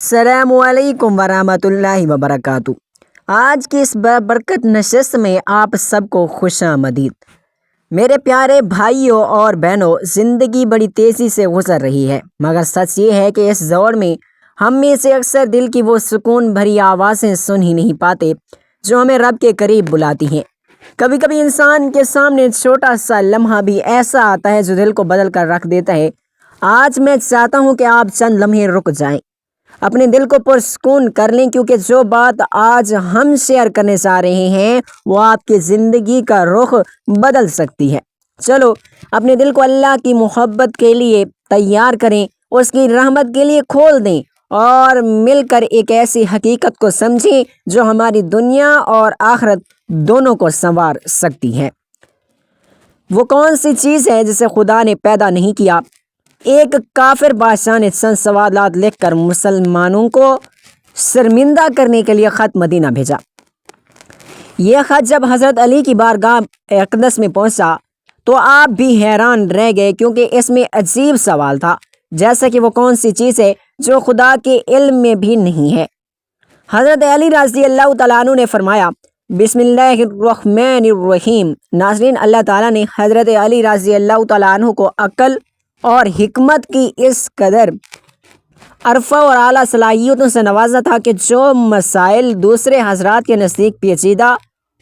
السلام علیکم ورحمۃ اللہ وبرکاتہ۔ آج کی اس برکت نشست میں آپ سب کو خوش آمدید۔ میرے پیارے بھائیوں اور بہنوں، زندگی بڑی تیزی سے گزر رہی ہے، مگر سچ یہ ہے کہ اس دور میں ہم میں سے اکثر دل کی وہ سکون بھری آوازیں سن ہی نہیں پاتے جو ہمیں رب کے قریب بلاتی ہیں۔ کبھی کبھی انسان کے سامنے چھوٹا سا لمحہ بھی ایسا آتا ہے جو دل کو بدل کر رکھ دیتا ہے۔ آج میں چاہتا ہوں کہ آپ چند لمحے رک جائیں، اپنے دل کو پرسکون کر لیں، کیونکہ جو بات آج ہم شیئر کرنے جا رہے ہیں وہ آپ کی زندگی کا رخ بدل سکتی ہے۔ چلو اپنے دل کو اللہ کی محبت کے لیے تیار کریں، اس کی رحمت کے لیے کھول دیں اور مل کر ایک ایسی حقیقت کو سمجھیں جو ہماری دنیا اور آخرت دونوں کو سنوار سکتی ہے۔ وہ کون سی چیز ہے جسے خدا نے پیدا نہیں کیا؟ ایک کافر بادشاہ نے چند سوالات لکھ کر مسلمانوں کو شرمندہ کرنے کے لیے خط مدینہ بھیجا۔ یہ خط جب حضرت علی کی بارگاہ اقدس میں پہنچا تو آپ بھی حیران رہ گئے، کیونکہ اس میں عجیب سوال تھا، جیسا کہ وہ کون سی چیز ہے جو خدا کے علم میں بھی نہیں ہے۔ حضرت علی رضی اللہ تعالیٰ عنہ نے فرمایا، بسم اللہ الرحمن الرحیم۔ ناظرین، اللہ تعالیٰ نے حضرت علی رضی اللہ تعالیٰ عنہ کو عقل اور حکمت کی اس قدر عرفہ اور اعلیٰ صلاحیتوں سے نوازا تھا کہ جو مسائل دوسرے حضرات کے نزدیک پیچیدہ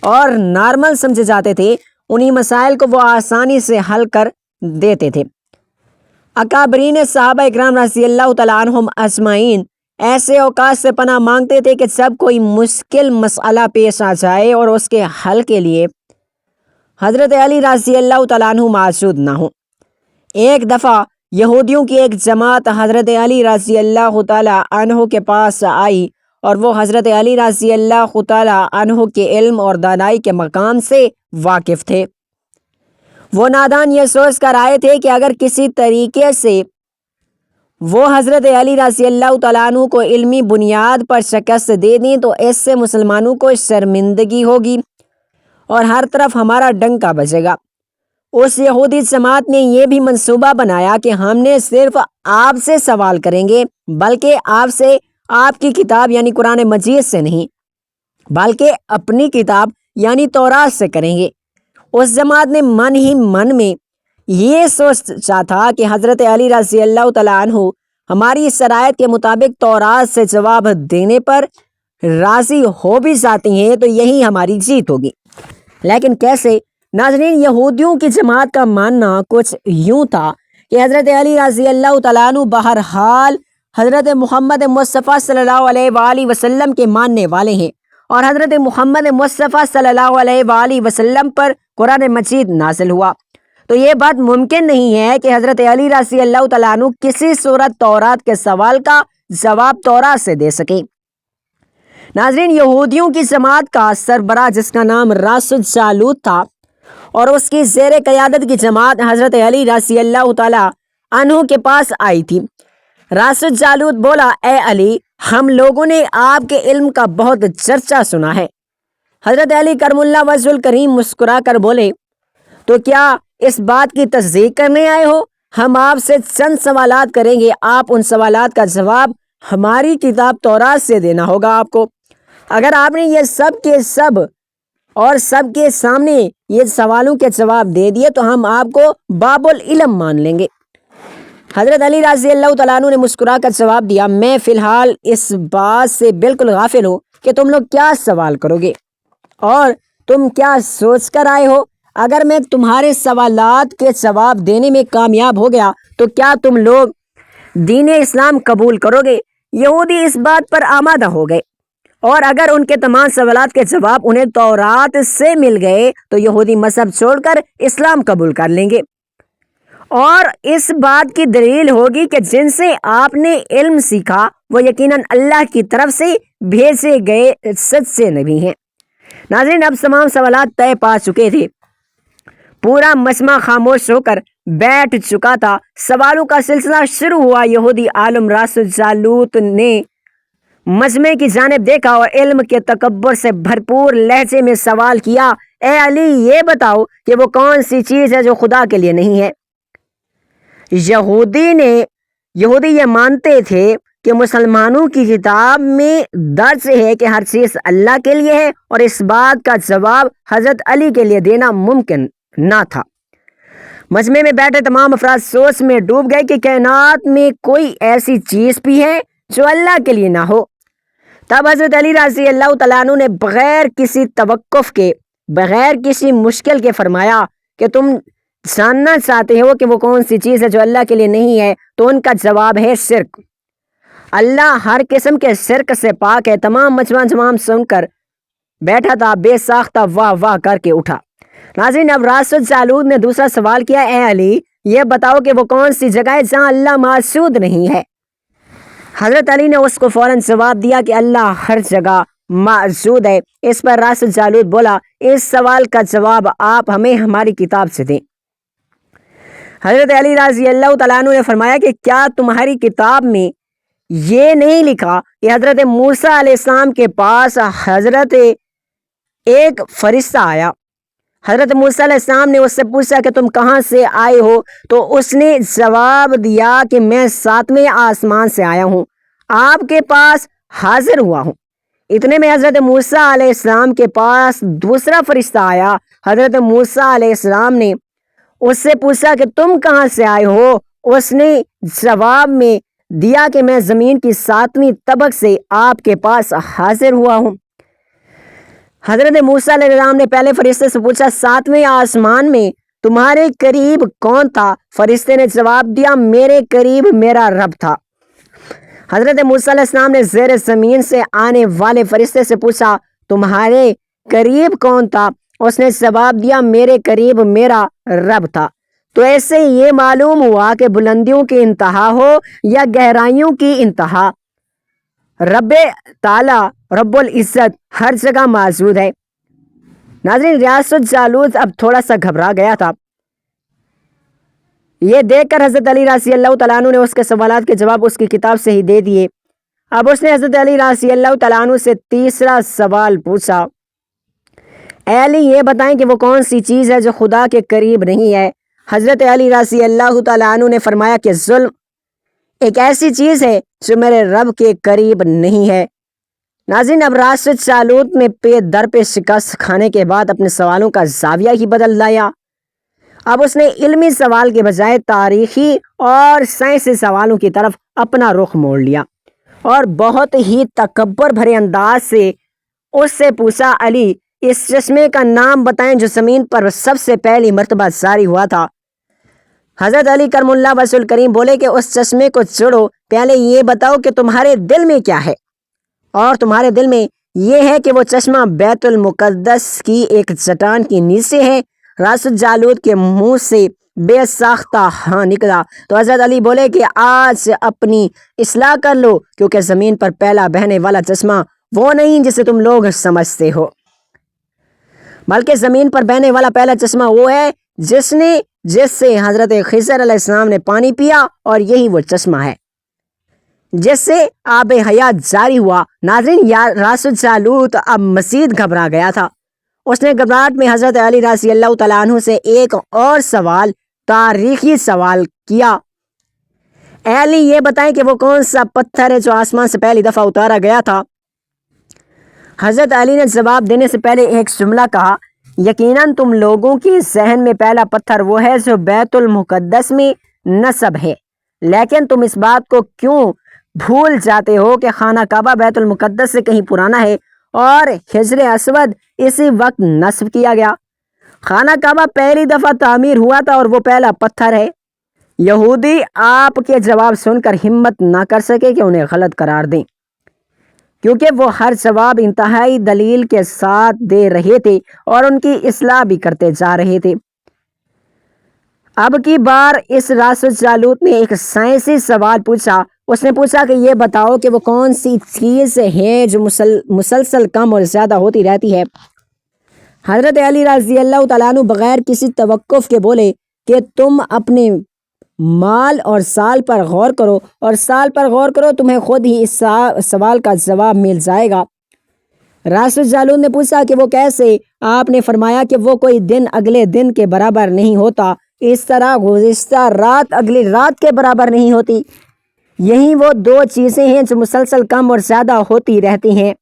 اور نارمل سمجھے جاتے تھے، انہی مسائل کو وہ آسانی سے حل کر دیتے تھے۔ اکابرین صحابہ اکرام رضی اللہ تعالیٰ عنہم اجمعین ایسے اوقات سے پناہ مانگتے تھے کہ جب کوئی مشکل مسئلہ پیش آ جائے اور اس کے حل کے لیے حضرت علی رضی اللہ تعالیٰ عنہ موجود نہ ہوں۔ ایک دفعہ یہودیوں کی ایک جماعت حضرت علی رضی اللہ تعالیٰ عنہ کے پاس آئی اور وہ حضرت علی رضی اللہ تعالیٰ عنہ کے علم اور دانائی کے مقام سے واقف تھے۔ وہ نادان یہ سوچ کر آئے تھے کہ اگر کسی طریقے سے وہ حضرت علی رضی اللہ تعالیٰ عنہ کو علمی بنیاد پر شکست دے دیں تو اس سے مسلمانوں کو شرمندگی ہوگی اور ہر طرف ہمارا ڈنکا بجے گا۔ اس یہودی جماعت نے یہ بھی منصوبہ بنایا کہ ہم نے صرف آپ سے سوال کریں گے، بلکہ آپ سے آپ کی کتاب یعنی قرآن مجید سے نہیں، بلکہ اپنی کتاب یعنی تورات سے کریں گے۔ اس جماعت نے من ہی من میں یہ سوچا تھا کہ حضرت علی رضی اللہ تعالیٰ عنہ ہماری شرائط کے مطابق تورات سے جواب دینے پر راضی ہو بھی جاتی ہیں تو یہی ہماری جیت ہوگی۔ لیکن کیسے؟ ناظرین، یہودیوں کی جماعت کا ماننا کچھ یوں تھا کہ حضرت علی رضی اللہ تعالیٰ عنہ بہرحال حضرت محمد مصطفیٰ صلی اللہ علیہ وآلہ وسلم کے ماننے والے ہیں اور حضرت محمد مصطفیٰ صلی اللہ علیہ وآلہ وسلم پر قرآن مجید نازل ہوا، تو یہ بات ممکن نہیں ہے کہ حضرت علی رضی اللہ تعالیٰ عنہ کسی صورت تورات کے سوال کا جواب تورات سے دے سکیں۔ ناظرین، یہودیوں کی جماعت کا سربراہ جس کا نام راس جالوت تھا اور اس کی زیر قیادت کی جماعت حضرت علی رضی اللہ تعالیٰ عنہ کے پاس آئی تھی۔ راس جالوت بولا، اے علی، ہم لوگوں نے آپ کے علم کا بہت چرچا سنا ہے۔ حضرت علی کرم اللہ وجہ الکریم مسکرا کر بولے، تو کیا اس بات کی تصدیق کرنے آئے ہو؟ ہم آپ سے چند سوالات کریں گے، آپ ان سوالات کا جواب ہماری کتاب تورات سے دینا ہوگا آپ کو۔ اگر آپ نے یہ سب کے سب اور سب کے سامنے یہ سوالوں کے جواب دے دیے تو ہم آپ کو باب العلم مان لیں گے۔ حضرت علی رضی اللہ تعالیٰ عنہ نے مسکرا کر جواب دیا، میں فی الحال اس بات سے بالکل غافل ہوں کہ تم لوگ کیا سوال کرو گے اور تم کیا سوچ کر آئے ہو۔ اگر میں تمہارے سوالات کے جواب دینے میں کامیاب ہو گیا تو کیا تم لوگ دین اسلام قبول کرو گے؟ یہودی اس بات پر آمادہ ہو گئے، اور اگر ان کے تمام سوالات کے جواب انہیں تورات سے مل گئے تو یہودی مذہب چھوڑ کر اسلام قبول کر لیں گے، اور اس بات کی دلیل ہوگی کہ جن سے آپ نے علم سیکھا وہ یقیناً اللہ کی طرف سے بھیجے گئے سچے نبی ہیں۔ ناظرین، اب تمام سوالات طے پا چکے تھے، پورا مجمع خاموش ہو کر بیٹھ چکا تھا۔ سوالوں کا سلسلہ شروع ہوا۔ یہودی عالم راس جالوت نے مجمع کی جانب دیکھا اور علم کے تکبر سے بھرپور لہجے میں سوال کیا، اے علی، یہ بتاؤ کہ وہ کون سی چیز ہے جو خدا کے لیے نہیں ہے؟ یہودی یہ مانتے تھے کہ مسلمانوں کی کتاب میں درج ہے کہ ہر چیز اللہ کے لیے ہے، اور اس بات کا جواب حضرت علی کے لیے دینا ممکن نہ تھا۔ مجمع میں بیٹھے تمام افراد سوچ میں ڈوب گئے کہ کائنات میں کوئی ایسی چیز بھی ہے جو اللہ کے لیے نہ ہو۔ تب حضرت علی رضی اللہ تعالیٰ عنہ نے بغیر کسی توقف کے، بغیر کسی مشکل کے فرمایا کہ تم جاننا چاہتے ہو کہ وہ کون سی چیز ہے جو اللہ کے لیے نہیں ہے؟ تو ان کا جواب ہے شرک۔ اللہ ہر قسم کے شرک سے پاک ہے۔ تمام مجمع سن کر بیٹھا تھا، بے ساختہ واہ واہ کر کے اٹھا۔ ناظرین، اب راشد جالود نے دوسرا سوال کیا، اے علی یہ بتاؤ کہ وہ کون سی جگہ ہے جہاں اللہ موجود نہیں ہے؟ حضرت علی نے اس کو فوراً جواب دیا کہ اللہ ہر جگہ موجود ہے۔ اس پر راشد جالود بولا، اس سوال کا جواب آپ ہمیں ہماری کتاب سے دیں۔ حضرت علی رضی اللہ تعالیٰ عنہ نے فرمایا کہ کیا تمہاری کتاب میں یہ نہیں لکھا کہ حضرت موسیٰ علیہ السلام کے پاس حضرت ایک فرشتہ آیا؟ حضرت موسیٰ علیہ السلام نے اس سے پوچھا کہ تم کہاں سے آئے ہو؟ تو اس نے جواب دیا کہ میں 7ویں آسمان سے آیا ہوں، آپ کے پاس حاضر ہوا ہوں۔ اتنے میں حضرت موسیٰ علیہ السلام کے پاس دوسرا فرشتہ آیا۔ حضرت موسیٰ علیہ السلام نے اس سے پوچھا کہ تم کہاں سے آئے ہو؟ اس نے جواب میں دیا کہ میں زمین کی 7ویں طبق سے آپ کے پاس حاضر ہوا ہوں۔ حضرت موسیٰ علیہ السلام نے پہلے فرشتے سے پوچھا 7ویں آسمان میں تمہارے قریب کون تھا؟ فرشتے نے جواب دیا میرے قریب میرا رب تھا۔ حضرت موسیٰ علیہ السلام نے زیر زمین سے آنے والے فرشتے سے پوچھا تمہارے قریب کون تھا؟ اس نے جواب دیا میرے قریب میرا رب تھا۔ تو ایسے یہ معلوم ہوا کہ بلندیوں کی انتہا ہو یا گہرائیوں کی انتہا، رب تعالی رب العزت ہر جگہ موجود ہے۔ ناظرین، ریاست جالود اب تھوڑا سا گھبرا گیا تھا۔ یہ دیکھ کر حضرت علی رضی اللہ تعالیٰ عنہ نے اس کے سوالات کے جواب اس کی کتاب سے ہی دے دیے۔ اب اس نے حضرت علی رضی اللہ تعالیٰ عنہ سے تیسرا سوال پوچھا، اے علی یہ بتائیں کہ وہ کون سی چیز ہے جو خدا کے قریب نہیں ہے؟ حضرت علی رضی اللہ تعالیٰ عنہ نے فرمایا کہ ظلم ایک ایسی چیز ہے جو میرے رب کے قریب نہیں ہے۔ ناظرین، اب راشد جالود نے پہ شکست کھانے کے بعد اپنے سوالوں کا زاویہ ہی بدل لایا۔ اب اس نے علمی سوال کے بجائے تاریخی اور سائنسی سوالوں کی طرف اپنا رخ موڑ لیا اور بہت ہی تکبر بھرے انداز سے اس سے پوچھا، علی اس چشمے کا نام بتائیں جو زمین پر سب سے پہلی مرتبہ جاری ہوا تھا۔ حضرت علی کرم اللہ وجہ الکریم بولے کہ اس چشمے کو چھوڑو، پہلے یہ بتاؤ کہ تمہارے دل میں کیا ہے؟ اور تمہارے دل میں یہ ہے کہ وہ چشمہ بیت المقدس کی ایک چٹان کی نیچے ہے۔ راشد جالود کے منہ سے بے ساختہ ہاں نکلا تو حضرت علی بولے کہ آج اپنی اصلاح کر لو، کیونکہ زمین پر پہلا بہنے والا چشمہ وہ نہیں جسے تم لوگ سمجھتے ہو، بلکہ زمین پر بہنے والا پہلا چشمہ وہ ہے جس سے حضرت خضر علیہ السلام نے پانی پیا، اور یہی وہ چشمہ ہے جس سے آب حیات جاری ہوا۔ ناظرین، راشد جالود اب مزید گھبرا گیا تھا۔ اس نے گھبراہٹ میں حضرت علی رضی اللہ تعالیٰ عنہ سے ایک اور سوال، تاریخی سوال کیا، اے علی یہ بتائیں کہ وہ کون سا پتھر ہے جو آسمان سے پہلی دفعہ اتارا گیا تھا؟ حضرت علی نے جواب دینے سے پہلے ایک جملہ کہا، یقیناً تم لوگوں کے ذہن میں پہلا پتھر وہ ہے جو بیت المقدس میں نصب ہے، لیکن تم اس بات کو کیوں بھول جاتے ہو کہ خانہ کعبہ بیت المقدس سے کہیں پرانا ہے اور حجر اسود اسی وقت نصب کیا گیا۔ خانہ کعبہ پہلی دفعہ تعمیر ہوا تھا اور وہ پہلا پتھر ہے۔ یہودی آپ کے جواب سن کر ہمت نہ کر سکے کہ انہیں غلط قرار دیں، کیونکہ وہ ہر جواب انتہائی دلیل کے ساتھ دے رہے تھے اور ان کی اصلاح بھی کرتے جا رہے تھے۔ اب کی بار اس راشد جالود نے ایک سائنسی سوال پوچھا۔ اس نے پوچھا کہ یہ بتاؤ کہ وہ کون سی چیز ہے جو مسلسل کم اور زیادہ ہوتی رہتی ہے؟ حضرت علی رضی اللہ تعالیٰ عنہ بغیر کسی توقف کے بولے کہ تم اپنے مال اور سال پر غور کرو، اور سال پر غور کرو، تمہیں خود ہی اس سوال کا جواب مل جائے گا۔ راشد جالود نے پوچھا کہ وہ کیسے؟ آپ نے فرمایا کہ وہ کوئی دن اگلے دن کے برابر نہیں ہوتا، اس طرح گزشتہ رات اگلی رات کے برابر نہیں ہوتی۔ یہی وہ دو چیزیں ہیں جو مسلسل کم اور زیادہ ہوتی رہتی ہیں۔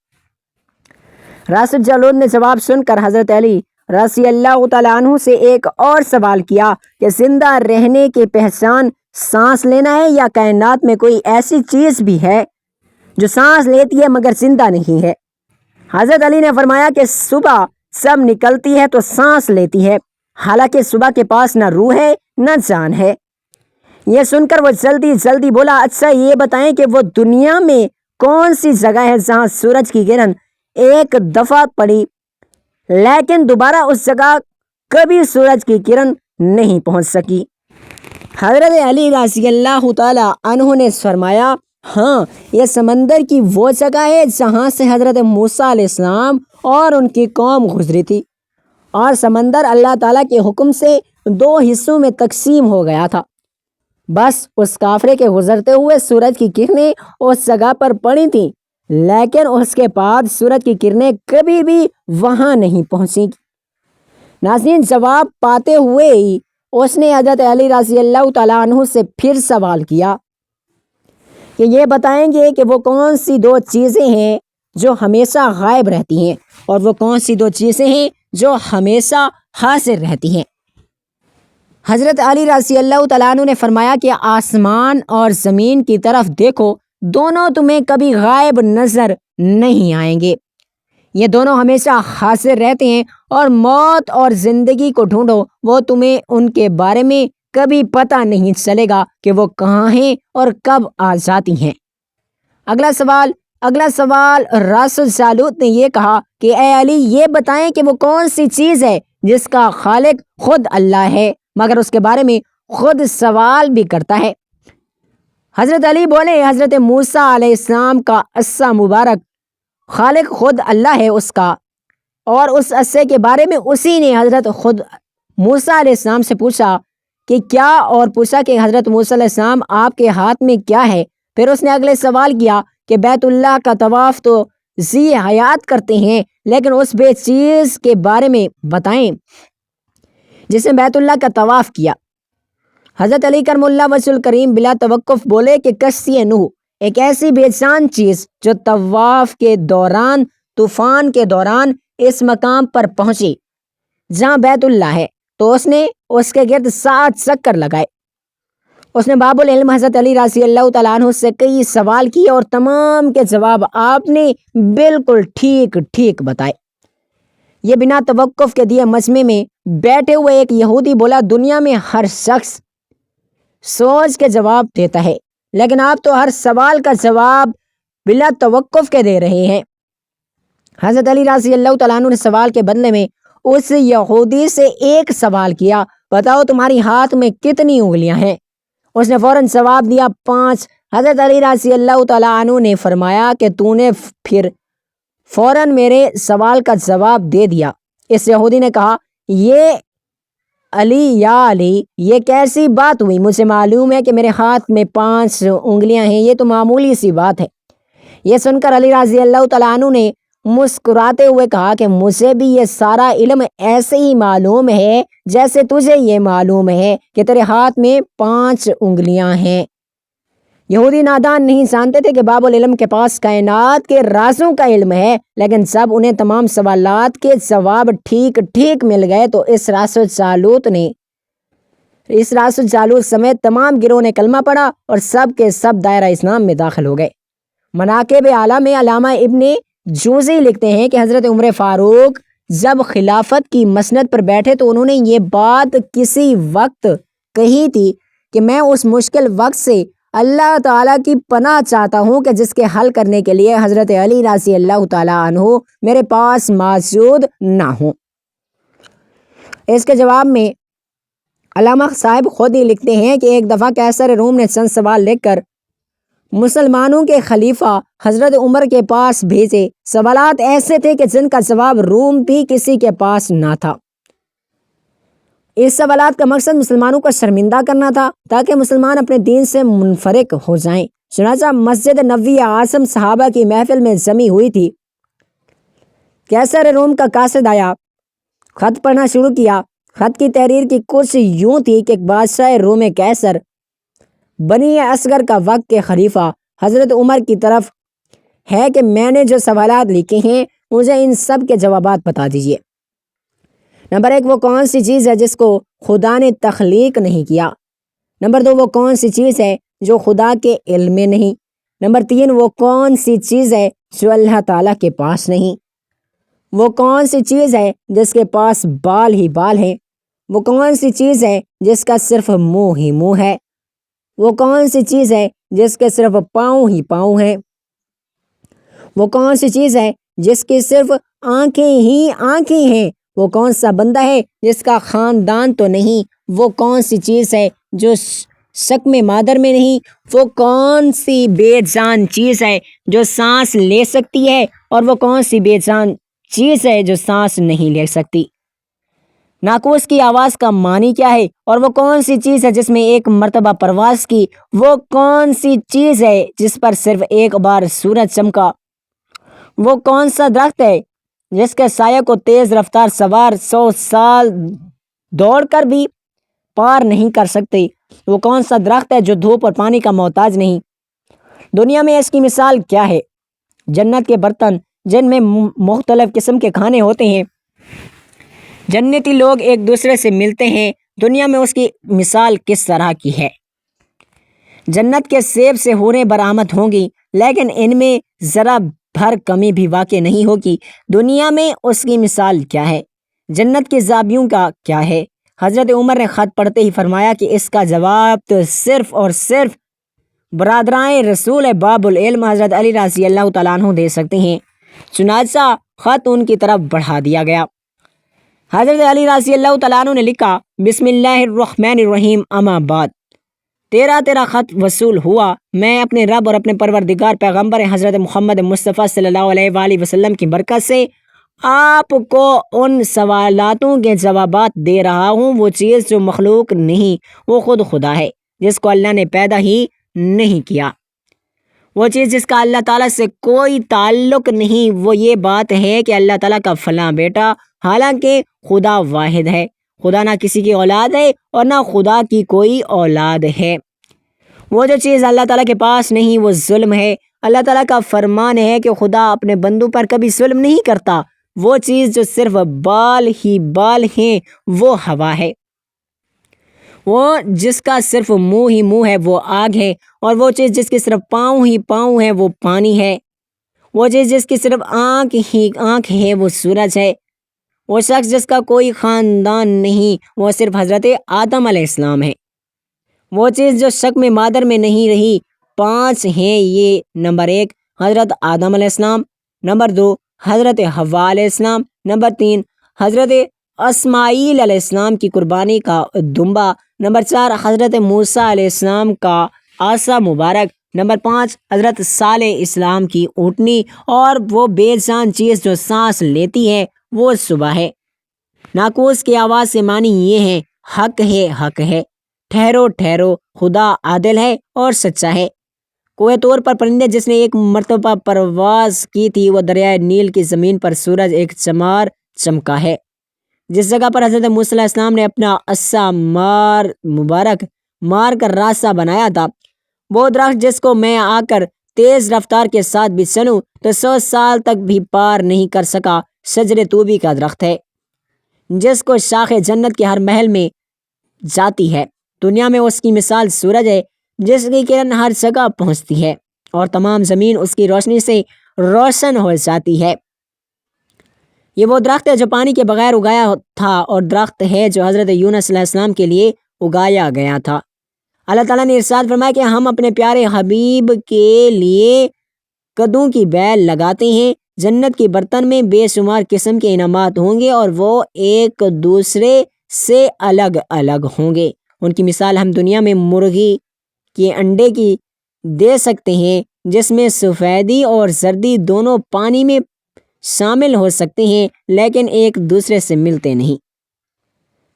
راس الجالوت نے جواب سن کر حضرت علی رضی اللہ تعالیٰ عنہ سے ایک اور سوال کیا کہ زندہ رہنے کی پہچان سانس لینا ہے یا کائنات میں کوئی ایسی چیز بھی ہے جو سانس لیتی ہے مگر زندہ نہیں ہے؟ حضرت علی نے فرمایا کہ صبح جب نکلتی ہے تو سانس لیتی ہے، حالانکہ صبح کے پاس نہ روح ہے نہ جان ہے۔ یہ سن کر وہ جلدی جلدی بولا، اچھا یہ بتائیں کہ وہ دنیا میں کون سی جگہ ہے جہاں سورج کی کرن ایک دفعہ پڑی لیکن دوبارہ اس جگہ کبھی سورج کی کرن نہیں پہنچ سکی؟ حضرت علی رضی اللہ تعالیٰ عنہ نے فرمایا، ہاں، یہ سمندر کی وہ جگہ ہے جہاں سے حضرت موسیٰ علیہ السلام اور ان کی قوم گزری تھی، اور سمندر اللہ تعالیٰ کے حکم سے دو حصوں میں تقسیم ہو گیا تھا۔ بس اس کافرے کے گزرتے ہوئے سورج کی کرنیں اس جگہ پر پڑی تھیں، لیکن اس کے بعد سورج کی کرنیں کبھی بھی وہاں نہیں پہنچیں۔ ناظرین، جواب پاتے ہوئے ہی اس نے حضرت علی رضی اللہ تعالیٰ عنہ سے پھر سوال کیا کہ یہ بتائیں گے کہ وہ کون سی دو چیزیں ہیں جو ہمیشہ غائب رہتی ہیں، اور وہ کون سی دو چیزیں ہیں جو ہمیشہ حاضر رہتی ہیں؟ حضرت علی رضی اللہ تعالیٰ عنہ نے فرمایا کہ آسمان اور زمین کی طرف دیکھو، دونوں تمہیں کبھی غائب نظر نہیں آئیں گے، یہ دونوں ہمیشہ حاضر رہتے ہیں، اور موت اور زندگی کو ڈھونڈو، وہ تمہیں ان کے بارے میں کبھی پتہ نہیں چلے گا کہ وہ کہاں ہیں اور کب آ جاتی ہیں۔ اگلا سوال راس الجالوت نے یہ کہا کہ اے علی، یہ بتائیں کہ وہ کون سی چیز ہے جس کا خالق خود اللہ ہے مگر اس کے بارے میں خود سوال بھی کرتا ہے؟ حضرت علی بولے، حضرت موسیٰ علیہ السلام کا عصا مبارک، خالق خود اللہ ہے اس کا، اور اس عصے کے بارے میں اسی نے حضرت خود موسیٰ علیہ السلام سے پوچھا کہ کیا، اور پوچھا کہ حضرت موسیٰ علیہ السلام آپ کے ہاتھ میں کیا ہے؟ پھر اس نے اگلے سوال کیا کہ بیت اللہ کا طواف تو ذی حیات کرتے ہیں، لیکن اس بے چیز کے بارے میں بتائیں جس نے بیت اللہ کا طواف کیا۔ حضرت علی کرم اللہ وجہ الکریم بلا توقف بولے کہ کشتی نوح، ایک ایسی بے جان چیز جو طواف کے دوران، طوفان کے دوران اس مقام پر پہنچی جہاں بیت اللہ ہے تو اس نے اس کے گرد 7 چکر لگائے۔ اس نے باب العلم حضرت علی رضی اللہ تعالیٰ عنہ سے کئی سوال کیے اور تمام کے جواب آپ نے بالکل ٹھیک بتائے۔ یہ بنا توقف کے دیے مجمع میں بیٹھے ہوئے ایک یہودی بولا، دنیا میں ہر شخص سوچ کے جواب دیتا ہے، لیکن آپ تو ہر سوال کا جواب بلا توقف کے دے رہے ہیں۔ حضرت علی رضی اللہ تعالیٰ عنہ نے سوال کے بدلے میں اس یہودی سے ایک سوال کیا، بتاؤ تمہاری ہاتھ میں کتنی انگلیاں ہیں؟ اس نے فوراً جواب دیا 5۔ حضرت علی رضی اللہ تعالیٰ عنہ نے فرمایا کہ تو نے پھر فوراً میرے سوال کا جواب دے دیا۔ اس یہودی نے کہا، یا علی، یہ کیسی بات ہوئی؟ مجھے معلوم ہے کہ میرے ہاتھ میں 5 انگلیاں ہیں، یہ تو معمولی سی بات ہے۔ یہ سن کر علی رضی اللہ تعالیٰ عنہ نے مسکراتے ہوئے کہا کہ مجھے بھی یہ سارا علم ایسے ہی معلوم ہے جیسے تجھے یہ معلوم ہے کہ تیرے ہاتھ میں 5 انگلیاں ہیں۔ یہودی نادان نہیں جانتے تھے کہ باب العلم کے پاس کائنات کے رازوں کا علم ہے، لیکن جب انہیں تمام سوالات کے جواب ٹھیک مل گئے تو اس راس الجالوت سمیت تمام گروہ نے کلمہ پڑھا اور سب کے سب دائرہ اسلام میں داخل ہو گئے۔ مناقب اعلیٰ میں علامہ ابن جوزی لکھتے ہیں کہ حضرت عمر فاروق جب خلافت کی مسند پر بیٹھے تو انہوں نے یہ بات کسی وقت کہی تھی کہ میں اس مشکل وقت سے اللہ تعالیٰ کی پناہ چاہتا ہوں کہ جس کے حل کرنے کے لیے حضرت علی رضی اللہ تعالیٰ عنہ میرے پاس موجود نہ ہوں۔ اس کے جواب میں علامہ صاحب خود ہی لکھتے ہیں کہ ایک دفعہ قیصر روم نے چند سوال لکھ کر مسلمانوں کے خلیفہ حضرت عمر کے پاس بھیجے۔ سوالات ایسے تھے کہ جن کا جواب روم بھی کسی کے پاس نہ تھا۔ اس سوالات کا مقصد مسلمانوں کو شرمندہ کرنا تھا تاکہ مسلمان اپنے دین سے منفرق ہو جائیں۔ چنانچہ مسجد نبوی اعظم صحابہ کی محفل میں جمع ہوئی تھی۔ قیصر روم کا قاصد آیا، خط پڑھنا شروع کیا۔ خط کی تحریر کی کچھ یوں تھی کہ بادشاہ روم قیصر بنی اصغر کا وقت کے خلیفہ حضرت عمر کی طرف ہے کہ میں نے جو سوالات لکھے ہیں مجھے ان سب کے جوابات بتا دیجیے۔ نمبر 1، وہ کون سی چیز ہے جس کو خدا نے تخلیق نہیں کیا؟ نمبر 2، وہ کون سی چیز ہے جو خدا کے علم میں نہیں؟ نمبر 3، وہ کون سی چیز ہے جو اللہ تعالیٰ کے پاس نہیں؟ وہ کون سی چیز ہے جس کے پاس بال ہی بال ہیں؟ وہ کون سی چیز ہے جس کا صرف منہ ہی منہ ہے؟ وہ کون سی چیز ہے جس کے صرف پاؤں ہی پاؤں ہیں؟ وہ کون سی چیز ہے جس کی صرف آنکھیں ہی آنکھیں ہیں؟ وہ کون سا بندہ ہے جس کا خاندان تو نہیں؟ وہ کون سی چیز ہے جو شکم مادر میں نہیں؟ وہ کون سی بے جان چیز ہے جو سانس لے سکتی ہے اور وہ کون سی بے جان چیز ہے جو سانس نہیں لے سکتی؟ ناقوس کی آواز کا معنی کیا ہے؟ اور وہ کون سی چیز ہے جس میں ایک مرتبہ پرواز کی؟ وہ کون سی چیز ہے جس پر صرف ایک بار سورج چمکا؟ وہ کون سا درخت ہے جس کے سایہ کو تیز رفتار سوار 100 سال دوڑ کر بھی پار نہیں کر سکتے؟ وہ کون سا درخت ہے جو دھوپ اور پانی کا محتاج نہیں؟ دنیا میں اس کی مثال کیا ہے؟ جنت کے برتن جن میں مختلف قسم کے کھانے ہوتے ہیں، جنتی لوگ ایک دوسرے سے ملتے ہیں، دنیا میں اس کی مثال کس طرح کی ہے؟ جنت کے سیب سے حوریں برآمد ہوں گی لیکن ان میں ذرا بھر کمی بھی واقع نہیں ہوگی، دنیا میں اس کی مثال کیا ہے؟ جنت کے زاویوں کا کیا ہے؟ حضرت عمر نے خط پڑھتے ہی فرمایا کہ اس کا جواب تو صرف اور صرف برادرائے رسول باب العلم حضرت علی رضی اللہ تعالیٰ عنہ دے سکتے ہیں۔ چنانچہ خط ان کی طرف بڑھا دیا گیا۔ حضرت علی رضی اللہ تعالیٰ عنہ نے لکھا، بسم اللہ الرحمن الرحیم، اما بعد، تیرا خط وصول ہوا۔ میں اپنے رب اور اپنے پروردگار پیغمبر حضرت محمد مصطفیٰ صلی اللہ علیہ وآلہ وسلم کی برکت سے آپ کو ان سوالاتوں کے جوابات دے رہا ہوں۔ وہ چیز جو مخلوق نہیں وہ خود خدا ہے جس کو اللہ نے پیدا ہی نہیں کیا۔ وہ چیز جس کا اللہ تعالیٰ سے کوئی تعلق نہیں وہ یہ بات ہے کہ اللہ تعالیٰ کا فلاں بیٹا، حالانکہ خدا واحد ہے۔ خدا نہ کسی کی اولاد ہے اور نہ خدا کی کوئی اولاد ہے۔ وہ جو چیز اللہ تعالیٰ کے پاس نہیں وہ ظلم ہے۔ اللہ تعالیٰ کا فرمان ہے کہ خدا اپنے بندوں پر کبھی ظلم نہیں کرتا۔ وہ چیز جو صرف بال ہی بال ہیں وہ ہوا ہے۔ وہ جس کا صرف منہ ہی منہ ہے وہ آگ ہے، اور وہ چیز جس کی صرف پاؤں ہی پاؤں ہے وہ پانی ہے۔ وہ چیز جس کی صرف آنکھ ہی آنکھ ہے وہ سورج ہے۔ وہ شخص جس کا کوئی خاندان نہیں وہ صرف حضرت آدم علیہ السلام ہے۔ وہ چیز جو شک میں مادر میں نہیں رہی 5 ہیں یہ: نمبر 1 حضرت آدم علیہ السلام، نمبر 2 حضرت حوا علیہ السلام، نمبر 3 حضرت اسماعیل علیہ السلام کی قربانی کا دمبا، نمبر 4 حضرت موسیٰ علیہ السلام کا عصا مبارک، نمبر 5 حضرت صالح اسلام کی اونٹنی، اور وہ بے جان چیز جو سانس لیتی ہے وہ صبح ہے۔ ناقوس کی آواز سے معنی یہ ہے: حق ہے، حق ہے، ٹھہرو ٹھہرو، خدا عادل ہے اور سچا ہے۔ کوہ طور پر پرندے جس نے ایک مرتبہ پرواز کی تھی وہ دریائے نیل کی زمین پر سورج ایک چمار چمکا ہے۔ جس جگہ پر حضرت موسیٰ علیہ السلام نے اپنا عصا مبارک مار کر راستہ بنایا تھا، وہ درخت جس کو میں آ کر تیز رفتار کے ساتھ بھی چلوں تو 100 سال تک بھی پار نہیں کر سکا، شجر طوبی کا درخت ہے جس کو شاخ جنت کے ہر محل میں جاتی ہے۔ دنیا میں اس کی مثال سورج ہے جس کی کرن ہر جگہ پہنچتی ہے اور تمام زمین اس کی روشنی سے روشن ہو جاتی ہے۔ یہ وہ درخت ہے جو پانی کے بغیر اگایا تھا اور درخت ہے جو حضرت یونس علیہ السلام کے لیے اگایا گیا تھا۔ اللہ تعالیٰ نے ارشاد فرمایا کہ ہم اپنے پیارے حبیب کے لیے قدوں کی بیل لگاتے ہیں، جنت کے برتن میں بے شمار قسم کے انعامات ہوں گے اور وہ ایک دوسرے سے الگ الگ ہوں گے۔ ان کی مثال ہم دنیا میں مرغی کے انڈے کی دے سکتے ہیں جس میں سفیدی اور زردی دونوں پانی میں شامل ہو سکتے ہیں لیکن ایک دوسرے سے ملتے نہیں۔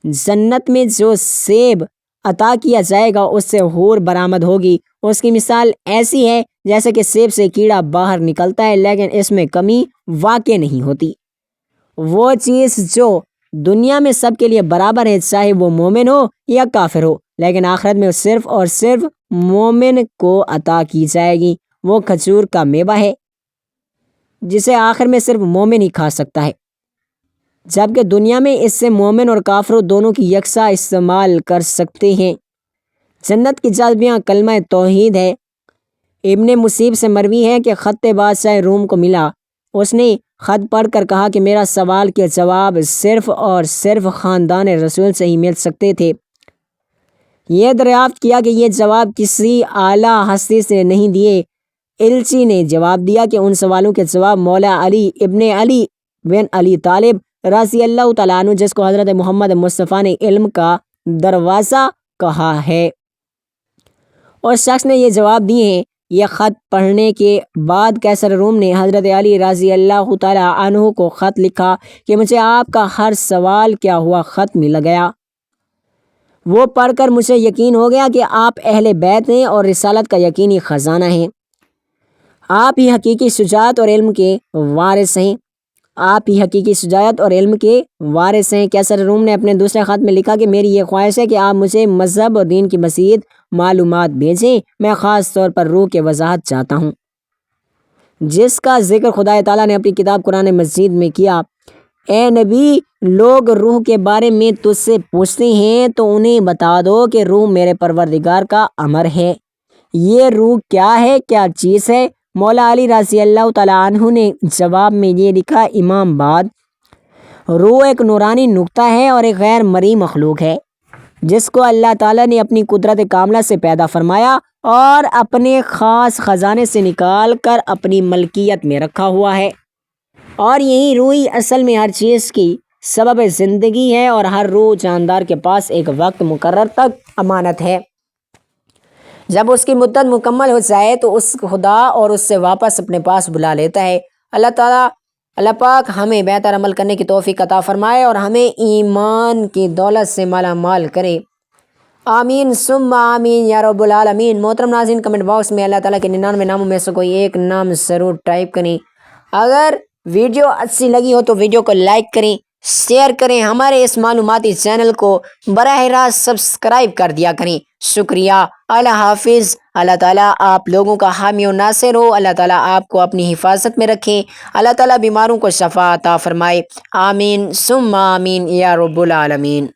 جنت میں جو سیب عطا کیا جائے گا اس سے حور برآمد ہوگی، اس کی مثال ایسی ہے جیسے کہ سیب سے کیڑا باہر نکلتا ہے لیکن اس میں کمی واقع نہیں ہوتی۔ وہ چیز جو دنیا میں سب کے لیے برابر ہے چاہے وہ مومن ہو یا کافر ہو، لیکن آخرت میں صرف اور صرف مومن کو عطا کی جائے گی، وہ کھجور کا میوہ ہے جسے آخر میں صرف مومن ہی کھا سکتا ہے، جبکہ دنیا میں اس سے مومن اور کافروں دونوں کی یکساں استعمال کر سکتے ہیں۔ جنت کی چابیاں کلمہ توحید ہے۔ ابن مصیب سے مروی ہے کہ خط بادشاہ روم کو ملا، اس نے خط پڑھ کر کہا کہ میرا سوال کے جواب صرف اور صرف خاندان رسول سے ہی مل سکتے تھے۔ یہ دریافت کیا کہ یہ جواب کسی اعلیٰ ہستی سے نہیں دیے۔ الچی نے جواب دیا کہ ان سوالوں کے جواب مولا علی ابن علی بن علی طالب رضی اللہ تعالیٰ عنہ، جس کو حضرت محمد مصطفیٰ نے علم کا دروازہ کہا ہے، اس شخص نے یہ جواب دیے ہیں۔ یہ خط پڑھنے کے بعد قیصر روم نے حضرت علی رضی اللہ تعالیٰ عنہ کو خط لکھا کہ مجھے آپ کا ہر سوال کیا ہوا خط مل گیا۔ وہ پڑھ کر مجھے یقین ہو گیا کہ آپ اہل بیت ہیں اور رسالت کا یقینی خزانہ ہیں۔ آپ ہی حقیقی شجاعت اور علم کے وارث ہیں۔ آپ ہی حقیقی شجاعت اور علم کے وارث ہیں۔ قیصر روم نے اپنے دوسرے خط میں لکھا کہ میری یہ خواہش ہے کہ آپ مجھے مذہب اور دین کی مزید معلومات بھیجیں۔ میں خاص طور پر روح کی وضاحت چاہتا ہوں، جس کا ذکر خدا تعالیٰ نے اپنی کتاب قرآن مجید میں کیا۔ اے نبی، لوگ روح کے بارے میں تجھ سے پوچھتے ہیں تو انہیں بتا دو کہ روح میرے پروردگار کا امر ہے۔ یہ روح کیا ہے، کیا چیز ہے؟ مولا علی رضی اللہ تعالیٰ عنہ نے جواب میں یہ لکھا، امام بعد، روح ایک نورانی نقطہ ہے اور ایک غیر مرئی مخلوق ہے جس کو اللہ تعالیٰ نے اپنی قدرت کاملہ سے پیدا فرمایا اور اپنے خاص خزانے سے نکال کر اپنی ملکیت میں رکھا ہوا ہے، اور یہی روح اصل میں ہر چیز کی سبب زندگی ہے، اور ہر روح جاندار کے پاس ایک وقت مقرر تک امانت ہے۔ جب اس کی مدت مکمل ہو جائے تو اس خدا اور اس سے واپس اپنے پاس بلا لیتا ہے۔ اللہ پاک ہمیں بہتر عمل کرنے کی توفیق عطا فرمائے اور ہمیں ایمان کی دولت سے مالا مال کرے، آمین ثم آمین یا رب العالمین۔ محترم ناظرین، کمنٹ باکس میں اللہ تعالیٰ کے 99 ناموں میں سے کوئی ایک نام ضرور ٹائپ کریں۔ اگر ویڈیو اچھی لگی ہو تو ویڈیو کو لائک کریں، شیئر کریں، ہمارے اس معلوماتی چینل کو براہ راست سبسکرائب کر دیا کریں۔ شکریہ، اللہ حافظ۔ اللہ تعالیٰ آپ لوگوں کا حامی و ناصر ہو۔ اللہ تعالیٰ آپ کو اپنی حفاظت میں رکھیں۔ اللہ تعالیٰ بیماروں کو شفا عطا فرمائے، آمین ثم آمین یا رب العالمین۔